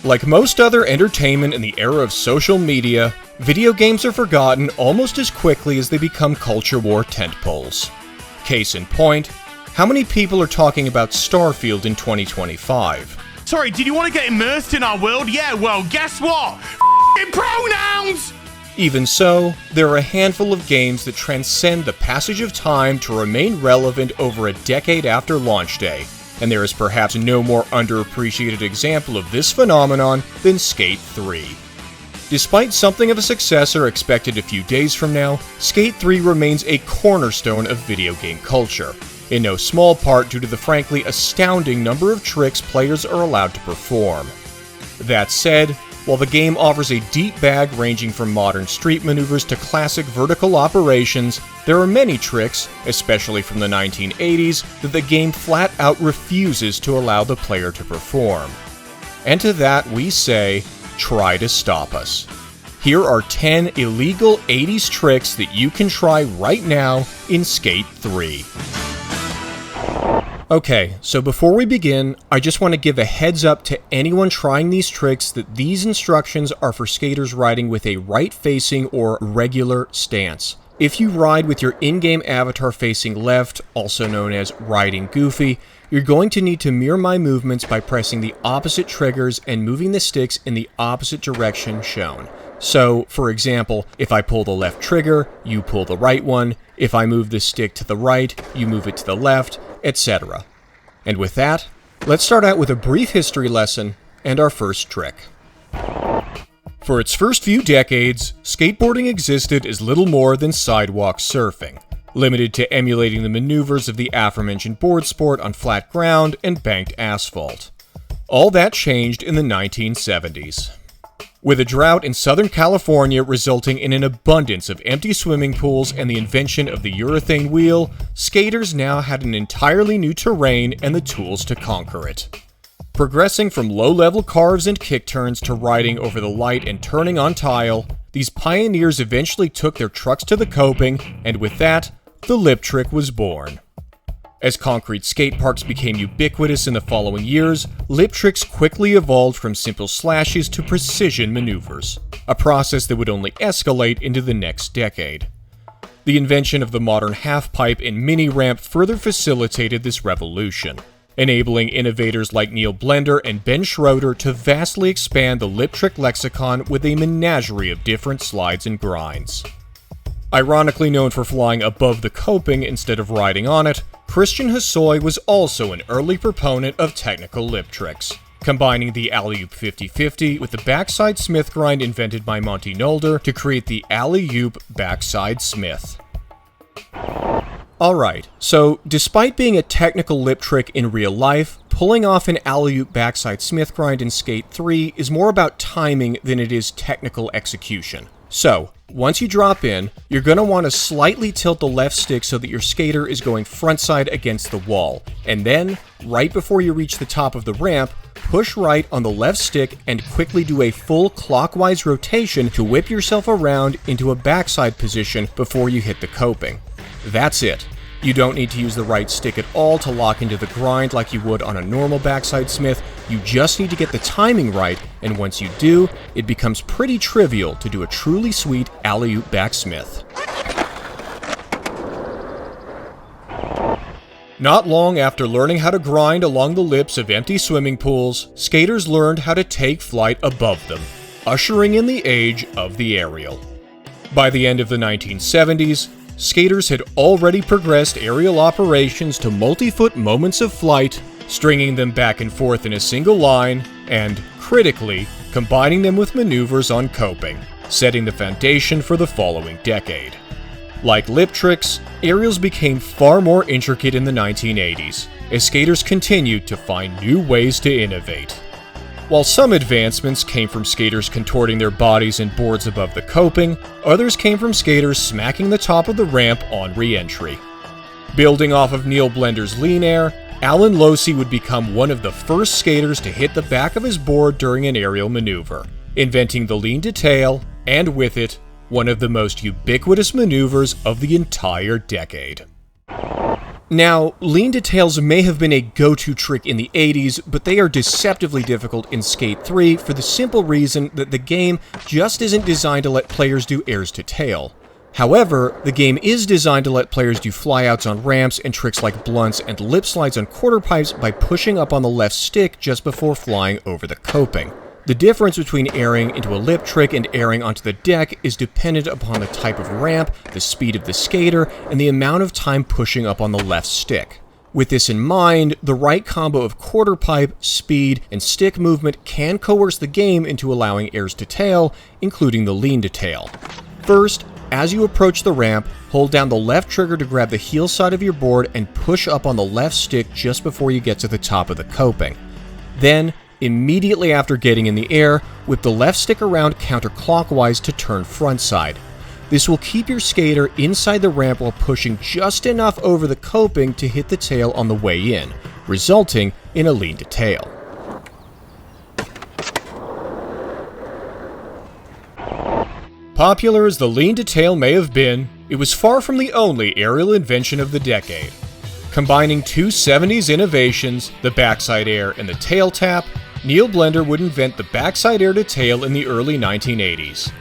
Like most other entertainment in the era of social media, video games are forgotten almost as quickly as they become culture war tentpoles. Case in point, how many people are talking about Starfield in 2025? Sorry, did you want to get immersed in our world? Yeah, well, guess what? Pronouns! Even so, there are a handful of games that transcend the passage of time to remain relevant over a decade after launch day, and there is perhaps no more underappreciated example of this phenomenon than Skate 3. Despite something of a successor expected a few days from now, Skate 3 remains a cornerstone of video game culture, in no small part due to the frankly astounding number of tricks players are allowed to perform. That said, while the game offers a deep bag ranging from modern street maneuvers to classic vertical operations, there are many tricks, especially from the 1980s, that the game flat out refuses to allow the player to perform. And to that we say, try to stop us. Here are 10 illegal 80s tricks that you can try right now in Skate 3. Okay, so before we begin, I just want to give a heads up to anyone trying these tricks that these instructions are for skaters riding with a right-facing or regular stance. If you ride with your in-game avatar facing left, also known as riding goofy, you're going to need to mirror my movements by pressing the opposite triggers and moving the sticks in the opposite direction shown. So, for example, if I pull the left trigger, you pull the right one. If I move the stick to the right, you move it to the left, etc. And with that, let's start out with a brief history lesson and our first trick. For its first few decades, skateboarding existed as little more than sidewalk surfing, limited to emulating the maneuvers of the aforementioned board sport on flat ground and banked asphalt. All that changed in the 1970s. With a drought in Southern California resulting in an abundance of empty swimming pools and the invention of the urethane wheel, skaters now had an entirely new terrain and the tools to conquer it. Progressing from low-level carves and kick turns to riding over the light and turning on tile, these pioneers eventually took their trucks to the coping, and with that, the lip trick was born. As concrete skate parks became ubiquitous in the following years, lip tricks quickly evolved from simple slashes to precision maneuvers, a process that would only escalate into the next decade. The invention of the modern half-pipe and mini-ramp further facilitated this revolution, enabling innovators like Neil Blender and Ben Schroeder to vastly expand the lip trick lexicon with a menagerie of different slides and grinds. Ironically known for flying above the coping instead of riding on it, Christian Hosoi was also an early proponent of technical lip tricks, combining the alley-oop 50-50 with the backside Smith grind invented by Monty Nolder to create the alley-oop backside Smith. Alright, so despite being a technical lip trick in real life, pulling off an alley-oop backside Smith grind in Skate 3 is more about timing than it is technical execution. So, once you drop in, you're going to want to slightly tilt the left stick so that your skater is going frontside against the wall, and then, right before you reach the top of the ramp, push right on the left stick and quickly do a full clockwise rotation to whip yourself around into a backside position before you hit the coping. That's it. You don't need to use the right stick at all to lock into the grind like you would on a normal backside Smith. You just need to get the timing right, and once you do, it becomes pretty trivial to do a truly sweet alley-oop back Smith. Not long after learning how to grind along the lips of empty swimming pools, skaters learned how to take flight above them, ushering in the age of the aerial. By the end of the 1970s, skaters had already progressed aerial operations to multi-foot moments of flight, stringing them back and forth in a single line, and, critically, combining them with maneuvers on coping, setting the foundation for the following decade. Like lip tricks, aerials became far more intricate in the 1980s, as skaters continued to find new ways to innovate. While some advancements came from skaters contorting their bodies and boards above the coping, others came from skaters smacking the top of the ramp on re-entry. Building off of Neil Blender's Lien Air, Alan Losey would become one of the first skaters to hit the back of his board during an aerial maneuver, inventing the lean to tail, and with it, one of the most ubiquitous maneuvers of the entire decade. Now, lean details may have been a go-to trick in the 80s, but they are deceptively difficult in Skate 3 for the simple reason that the game just isn't designed to let players do airs to tail. However, the game is designed to let players do flyouts on ramps and tricks like blunts and lip slides on quarter pipes by pushing up on the left stick just before flying over the coping. The difference between airing into a lip trick and airing onto the deck is dependent upon the type of ramp, the speed of the skater, and the amount of time pushing up on the left stick. With this in mind, the right combo of quarter pipe, speed, and stick movement can coerce the game into allowing airs to tail, including the lean to tail. First, as you approach the ramp, hold down the left trigger to grab the heel side of your board and push up on the left stick just before you get to the top of the coping. Then, immediately after getting in the air, whip the left stick around counterclockwise to turn frontside. This will keep your skater inside the ramp while pushing just enough over the coping to hit the tail on the way in, resulting in a lean to tail. Popular as the lean to tail may have been, it was far from the only aerial invention of the decade. Combining two 70s innovations, the backside air and the tail tap, Neil Blender would invent the backside air to tail in the early 1980s.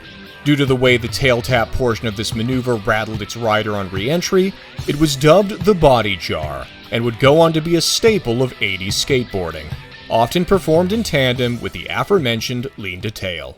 Due to the way the tail tap portion of this maneuver rattled its rider on re-entry, it was dubbed the body jar, and would go on to be a staple of 80s skateboarding, often performed in tandem with the aforementioned lean to tail.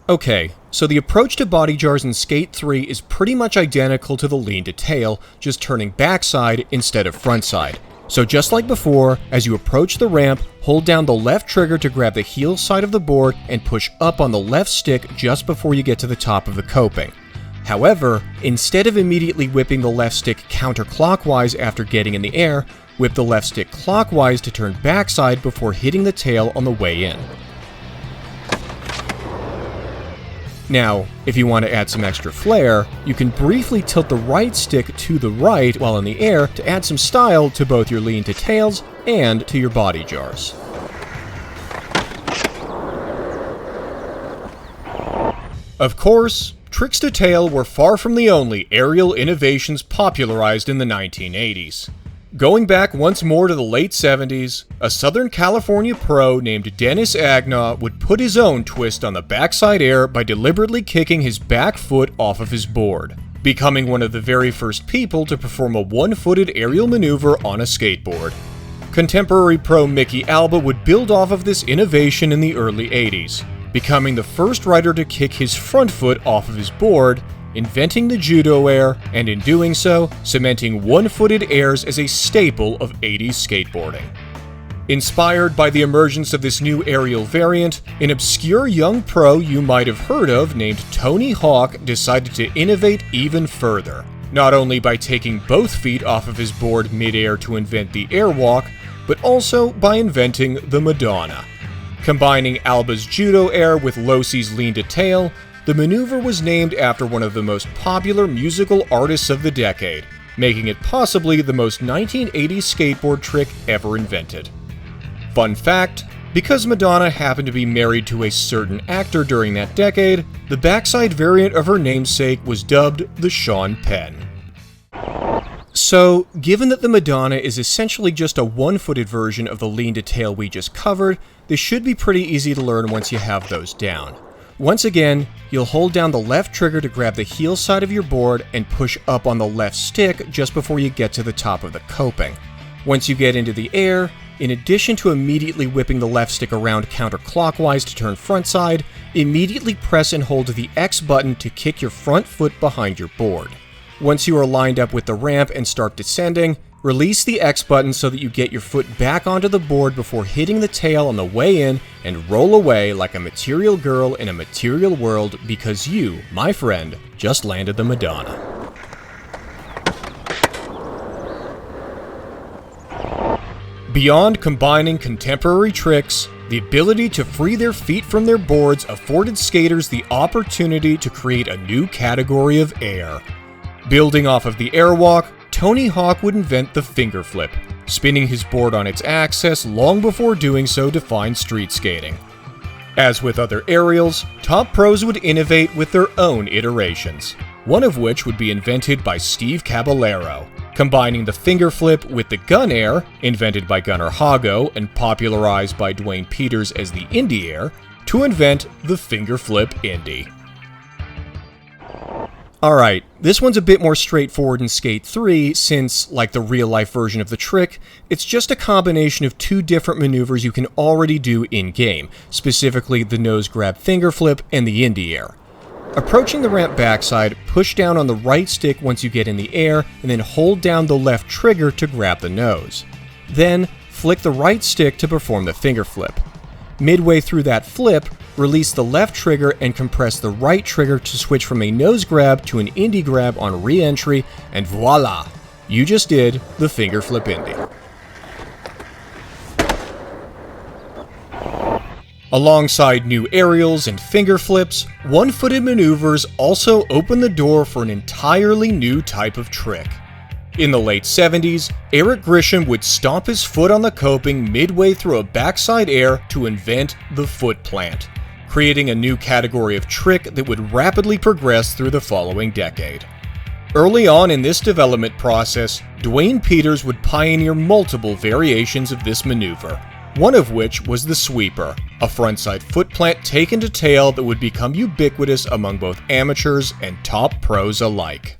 Okay, so the approach to body jars in Skate 3 is pretty much identical to the lean to tail, just turning backside instead of frontside. So just like before, as you approach the ramp, hold down the left trigger to grab the heel side of the board and push up on the left stick just before you get to the top of the coping. However, instead of immediately whipping the left stick counterclockwise after getting in the air, whip the left stick clockwise to turn backside before hitting the tail on the way in. Now, if you want to add some extra flair, you can briefly tilt the right stick to the right while in the air to add some style to both your lean to tails and to your body jars. Of course, tricks to tail were far from the only aerial innovations popularized in the 1980s. Going back once more to the late 70s, a Southern California pro named Dennis Agnaw would put his own twist on the backside air by deliberately kicking his back foot off of his board, becoming one of the very first people to perform a one-footed aerial maneuver on a skateboard. Contemporary pro Mickey Alba would build off of this innovation in the early 80s, becoming the first rider to kick his front foot off of his board, inventing the judo air, and in doing so, cementing one-footed airs as a staple of 80s skateboarding. Inspired by the emergence of this new aerial variant, an obscure young pro you might have heard of named Tony Hawk decided to innovate even further, not only by taking both feet off of his board mid-air to invent the airwalk, but also by inventing the Madonna. Combining Alba's judo air with Losi's lean to tail, the maneuver was named after one of the most popular musical artists of the decade, making it possibly the most 1980s skateboard trick ever invented. Fun fact, because Madonna happened to be married to a certain actor during that decade, the backside variant of her namesake was dubbed the Sean Penn. So, given that the Madonna is essentially just a one-footed version of the lean to tail we just covered, this should be pretty easy to learn once you have those down. Once again, you'll hold down the left trigger to grab the heel side of your board and push up on the left stick just before you get to the top of the coping. Once you get into the air, in addition to immediately whipping the left stick around counterclockwise to turn frontside, immediately press and hold the X button to kick your front foot behind your board. Once you are lined up with the ramp and start descending, release the X button so that you get your foot back onto the board before hitting the tail on the way in and roll away like a material girl in a material world because you, my friend, just landed the Madonna. Beyond combining contemporary tricks, the ability to free their feet from their boards afforded skaters the opportunity to create a new category of air. Building off of the airwalk, Tony Hawk would invent the Fingerflip, spinning his board on its axis long before doing so defined street skating. As with other aerials, top pros would innovate with their own iterations, one of which would be invented by Steve Caballero, combining the Fingerflip with the gun air, invented by Gunnar Hago and popularized by Dwayne Peters as the Indy Air, to invent the Fingerflip Indy. Alright, this one's a bit more straightforward in Skate 3 since, like the real-life version of the trick, it's just a combination of two different maneuvers you can already do in-game, specifically the nose grab Fingerflip and the Indy Air. Approaching the ramp backside, push down on the right stick once you get in the air, and then hold down the left trigger to grab the nose. Then, flick the right stick to perform the Fingerflip. Midway through that flip, release the left trigger and compress the right trigger to switch from a nose grab to an Indy grab on re-entry, and voila! You just did the Fingerflip Indy. Alongside new aerials and finger flips, one-footed maneuvers also open the door for an entirely new type of trick. In the late 70s, Eric Grisham would stomp his foot on the coping midway through a backside air to invent the foot plant, creating a new category of trick that would rapidly progress through the following decade. Early on in this development process, Dwayne Peters would pioneer multiple variations of this maneuver, one of which was the sweeper, a frontside foot plant taken to tail that would become ubiquitous among both amateurs and top pros alike.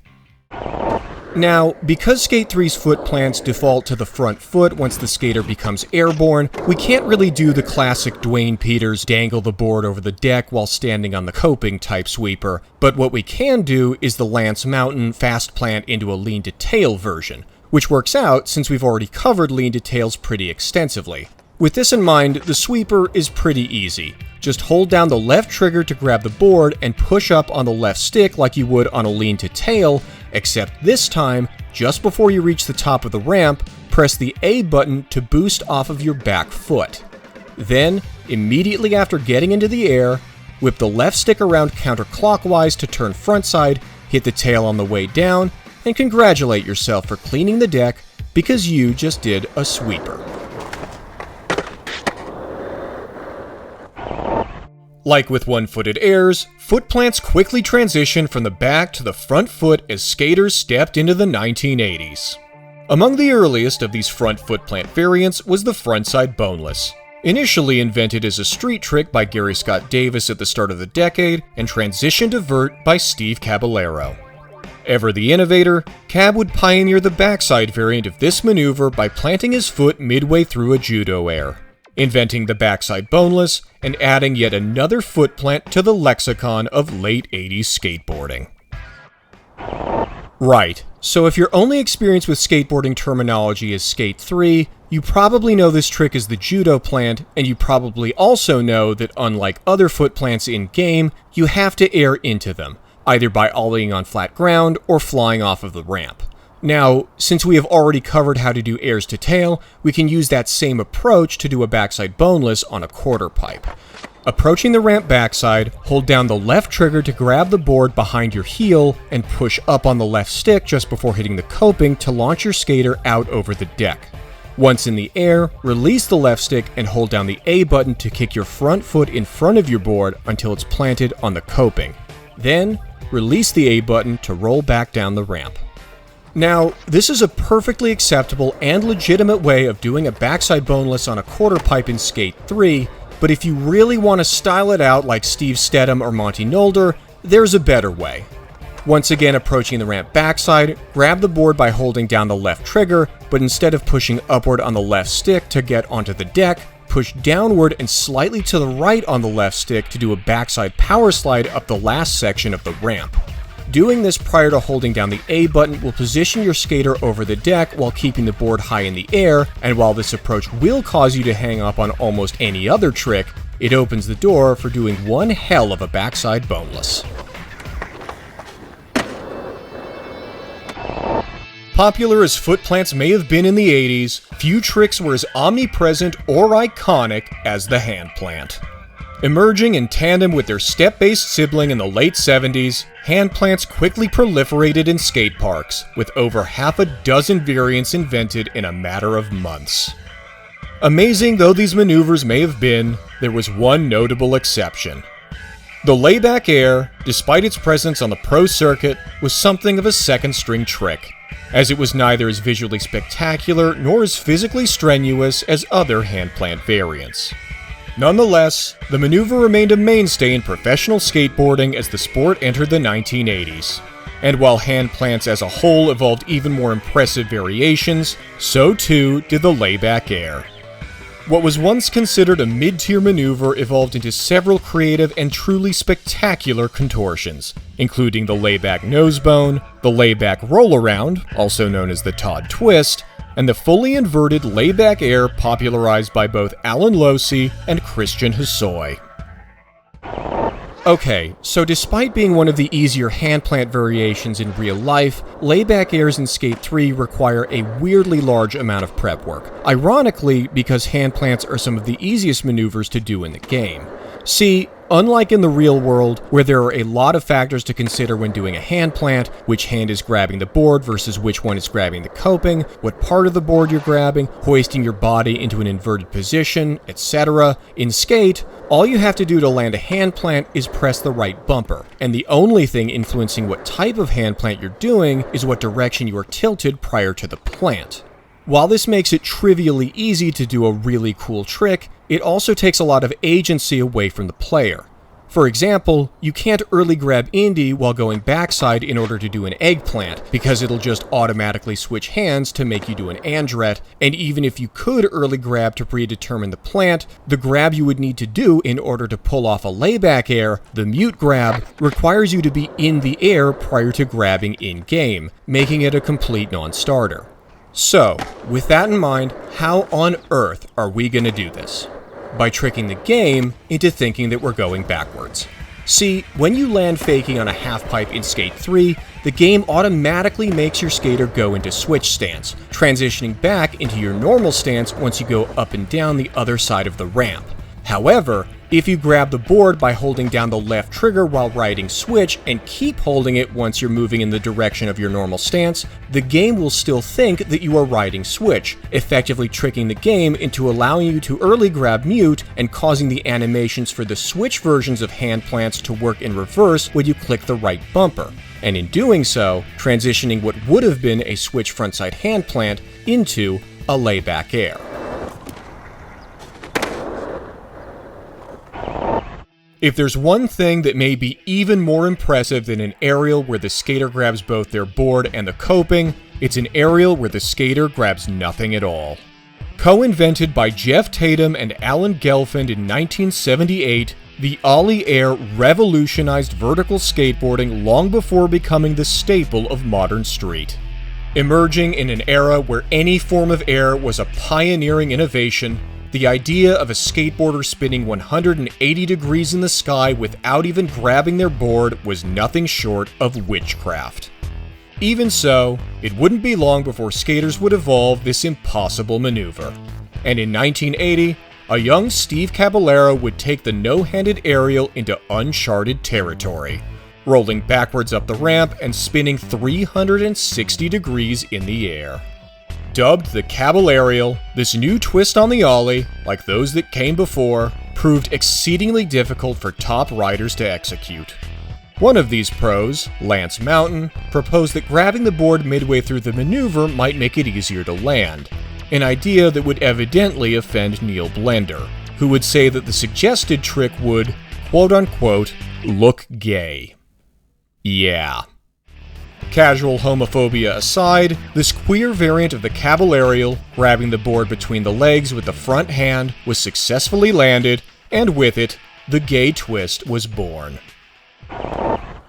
Now, because Skate 3's foot plants default to the front foot once the skater becomes airborne, we can't really do the classic Dwayne Peters dangle the board over the deck while standing on the coping type sweeper, but what we can do is the Lance Mountain fast plant into a lean to tail version, which works out since we've already covered lean to tails pretty extensively. With this in mind, the sweeper is pretty easy. Just hold down the left trigger to grab the board and push up on the left stick like you would on a lean to tail, except this time, just before you reach the top of the ramp, press the A button to boost off of your back foot. Then, immediately after getting into the air, whip the left stick around counterclockwise to turn frontside, hit the tail on the way down, and congratulate yourself for cleaning the deck because you just did a sweeper. Like with one-footed airs, foot plants quickly transitioned from the back to the front foot as skaters stepped into the 1980s. Among the earliest of these front foot plant variants was the frontside boneless. Initially invented as a street trick by Gary Scott Davis at the start of the decade and transitioned to vert by Steve Caballero. Ever the innovator, Cab would pioneer the backside variant of this maneuver by planting his foot midway through a judo air, inventing the backside boneless, and adding yet another foot plant to the lexicon of late 80s skateboarding. Right, so if your only experience with skateboarding terminology is Skate 3, you probably know this trick as the judo plant, and you probably also know that unlike other foot plants in-game, you have to air into them, either by ollieing on flat ground or flying off of the ramp. Now, since we have already covered how to do airs to tail, we can use that same approach to do a backside boneless on a quarter pipe. Approaching the ramp backside, hold down the left trigger to grab the board behind your heel and push up on the left stick just before hitting the coping to launch your skater out over the deck. Once in the air, release the left stick and hold down the A button to kick your front foot in front of your board until it's planted on the coping. Then, release the A button to roll back down the ramp. Now, this is a perfectly acceptable and legitimate way of doing a backside boneless on a quarter pipe in Skate 3, but if you really want to style it out like Steve Stedham or Monty Nolder, there's a better way. Once again approaching the ramp backside, grab the board by holding down the left trigger, but instead of pushing upward on the left stick to get onto the deck, push downward and slightly to the right on the left stick to do a backside power slide up the last section of the ramp. Doing this prior to holding down the A button will position your skater over the deck while keeping the board high in the air, and while this approach will cause you to hang up on almost any other trick, it opens the door for doing one hell of a backside boneless. Popular as foot plants may have been in the 80s, few tricks were as omnipresent or iconic as the hand plant. Emerging in tandem with their step-based sibling in the late 70s, hand plants quickly proliferated in skate parks, with over half a dozen variants invented in a matter of months. Amazing though these maneuvers may have been, there was one notable exception. The Layback Air, despite its presence on the pro circuit, was something of a second-string trick, as it was neither as visually spectacular nor as physically strenuous as other handplant variants. Nonetheless, the maneuver remained a mainstay in professional skateboarding as the sport entered the 1980s. And while handplants as a whole evolved even more impressive variations, so too did the Layback Air. What was once considered a mid-tier maneuver evolved into several creative and truly spectacular contortions, including the layback nosebone, the layback roll-around, also known as the Todd Twist, and the fully inverted Layback Air popularized by both Alan Losi and Christian Hosoi. Okay, so despite being one of the easier handplant variations in real life, layback airs in Skate 3 require a weirdly large amount of prep work, ironically because handplants are some of the easiest maneuvers to do in the game. See, unlike in the real world, where there are a lot of factors to consider when doing a handplant, which hand is grabbing the board versus which one is grabbing the coping, what part of the board you're grabbing, hoisting your body into an inverted position, etc. In Skate, all you have to do to land a handplant is press the right bumper, and the only thing influencing what type of handplant you're doing is what direction you are tilted prior to the plant. While this makes it trivially easy to do a really cool trick, it also takes a lot of agency away from the player. For example, you can't early grab Indy while going backside in order to do an eggplant, because it'll just automatically switch hands to make you do an andret, and even if you could early grab to predetermine the plant, the grab you would need to do in order to pull off a layback air, the mute grab, requires you to be in the air prior to grabbing in-game, making it a complete non-starter. So, with that in mind, how on earth are we going to do this? By tricking the game into thinking that we're going backwards. See, when you land faking on a half-pipe in Skate 3, the game automatically makes your skater go into switch stance, transitioning back into your normal stance once you go up and down the other side of the ramp. However, if you grab the board by holding down the left trigger while riding switch and keep holding it once you're moving in the direction of your normal stance, the game will still think that you are riding switch, effectively tricking the game into allowing you to early grab mute and causing the animations for the switch versions of handplants to work in reverse when you click the right bumper, and in doing so, transitioning what would have been a switch frontside handplant into a layback air. If there's one thing that may be even more impressive than an aerial where the skater grabs both their board and the coping, it's an aerial where the skater grabs nothing at all. Co-invented by Jeff Tatum and Alan Gelfand in 1978, the Ollie Air revolutionized vertical skateboarding long before becoming the staple of modern street. Emerging in an era where any form of air was a pioneering innovation, the idea of a skateboarder spinning 180 degrees in the sky without even grabbing their board was nothing short of witchcraft. Even so, it wouldn't be long before skaters would evolve this impossible maneuver. And in 1980, a young Steve Caballero would take the no-handed aerial into uncharted territory, rolling backwards up the ramp and spinning 360 degrees in the air. Dubbed the Caballerial, this new twist on the ollie, like those that came before, proved exceedingly difficult for top riders to execute. One of these pros, Lance Mountain, proposed that grabbing the board midway through the maneuver might make it easier to land, an idea that would evidently offend Neil Blender, who would say that the suggested trick would, quote-unquote, look gay. Yeah. Casual homophobia aside, this queer variant of the Caballerial, grabbing the board between the legs with the front hand, was successfully landed, and with it, the gay twist was born.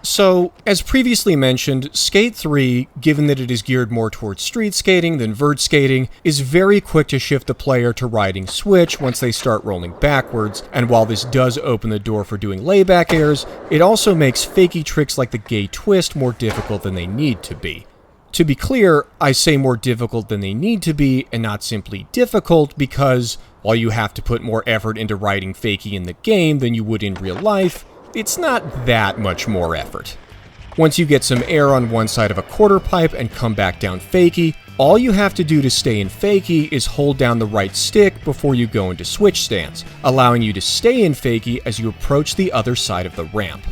So, as previously mentioned, Skate 3, given that it is geared more towards street skating than vert skating, is very quick to shift the player to riding switch once they start rolling backwards, and while this does open the door for doing layback airs, it also makes fakey tricks like the gay twist more difficult than they need to be. To be clear, I say more difficult than they need to be, and not simply difficult, because while you have to put more effort into riding fakey in the game than you would in real life, it's not that much more effort. Once you get some air on one side of a quarter pipe and come back down fakey, all you have to do to stay in fakey is hold down the right stick before you go into switch stance, allowing you to stay in fakey as you approach the other side of the ramp.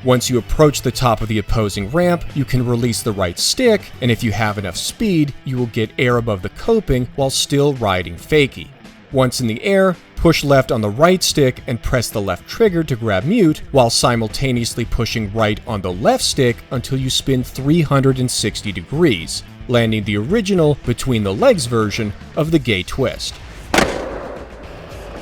Once you approach the top of the opposing ramp, you can release the right stick, and if you have enough speed, you will get air above the coping while still riding fakie. Once in the air, push left on the right stick and press the left trigger to grab mute, while simultaneously pushing right on the left stick until you spin 360 degrees, landing the original between the legs version of the gay twist.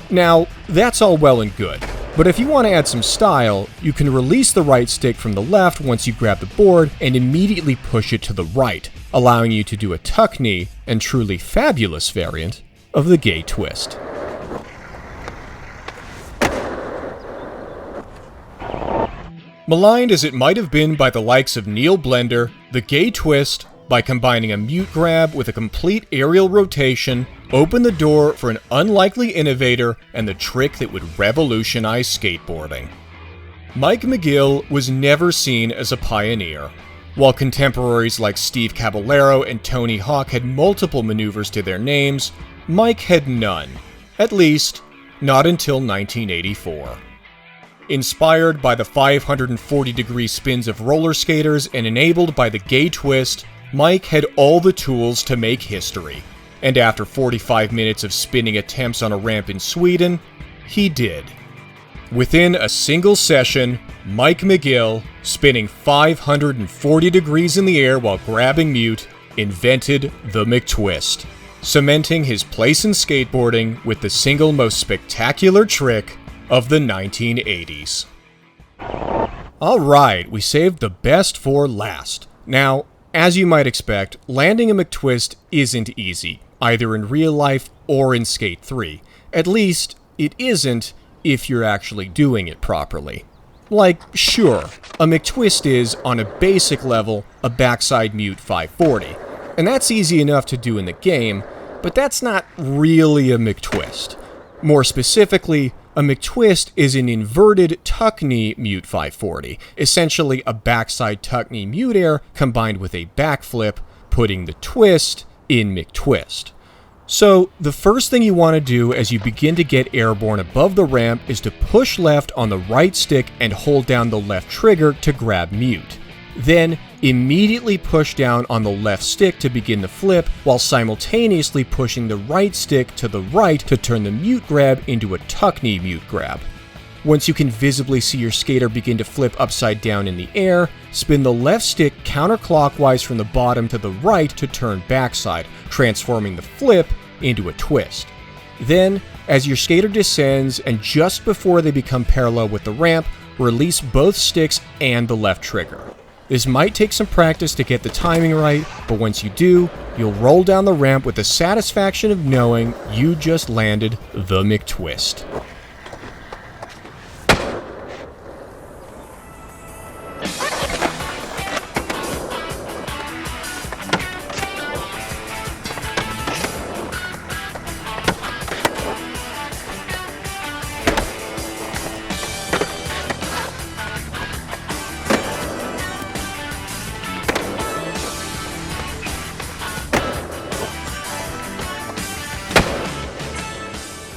Now, that's all well and good, but if you want to add some style, you can release the right stick from the left once you grab the board and immediately push it to the right, allowing you to do a tuck knee and truly fabulous variant of the gay twist. Maligned as it might have been by the likes of Neil Blender, the gay twist, by combining a mute grab with a complete aerial rotation, opened the door for an unlikely innovator and the trick that would revolutionize skateboarding. Mike McGill was never seen as a pioneer. While contemporaries like Steve Caballero and Tony Hawk had multiple maneuvers to their names, Mike had none. At least, not until 1984. Inspired by the 540-degree spins of roller skaters and enabled by the gay twist, Mike had all the tools to make history. And after 45 minutes of spinning attempts on a ramp in Sweden, he did. Within a single session, Mike McGill, spinning 540 degrees in the air while grabbing mute, invented the McTwist, cementing his place in skateboarding with the single most spectacular trick of the 1980s. Alright, we saved the best for last. Now, as you might expect, landing a McTwist isn't easy, either in real life or in Skate 3. At least, it isn't if you're actually doing it properly. Like, sure, a McTwist is, on a basic level, a backside mute 540. And that's easy enough to do in the game, but that's not really a McTwist. More specifically, a McTwist is an inverted tuck knee mute 540, essentially a backside tuck knee mute air combined with a backflip, putting the twist in McTwist. So, the first thing you want to do as you begin to get airborne above the ramp is to push left on the right stick and hold down the left trigger to grab mute. Then, immediately push down on the left stick to begin the flip, while simultaneously pushing the right stick to the right to turn the mute grab into a tuck knee mute grab. Once you can visibly see your skater begin to flip upside down in the air, spin the left stick counterclockwise from the bottom to the right to turn backside, transforming the flip into a twist. Then, as your skater descends and just before they become parallel with the ramp, release both sticks and the left trigger. This might take some practice to get the timing right, but once you do, you'll roll down the ramp with the satisfaction of knowing you just landed the McTwist.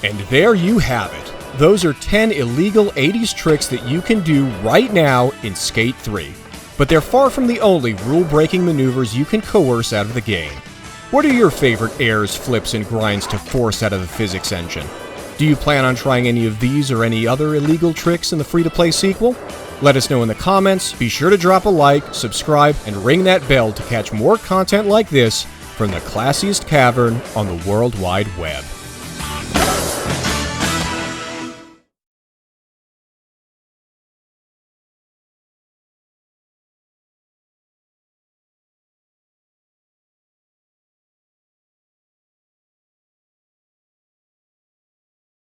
And there you have it. Those are 10 illegal 80s tricks that you can do right now in Skate 3. But they're far from the only rule-breaking maneuvers you can coerce out of the game. What are your favorite airs, flips, and grinds to force out of the physics engine? Do you plan on trying any of these or any other illegal tricks in the free-to-play sequel? Let us know in the comments, be sure to drop a like, subscribe, and ring that bell to catch more content like this from the classiest cavern on the World Wide Web.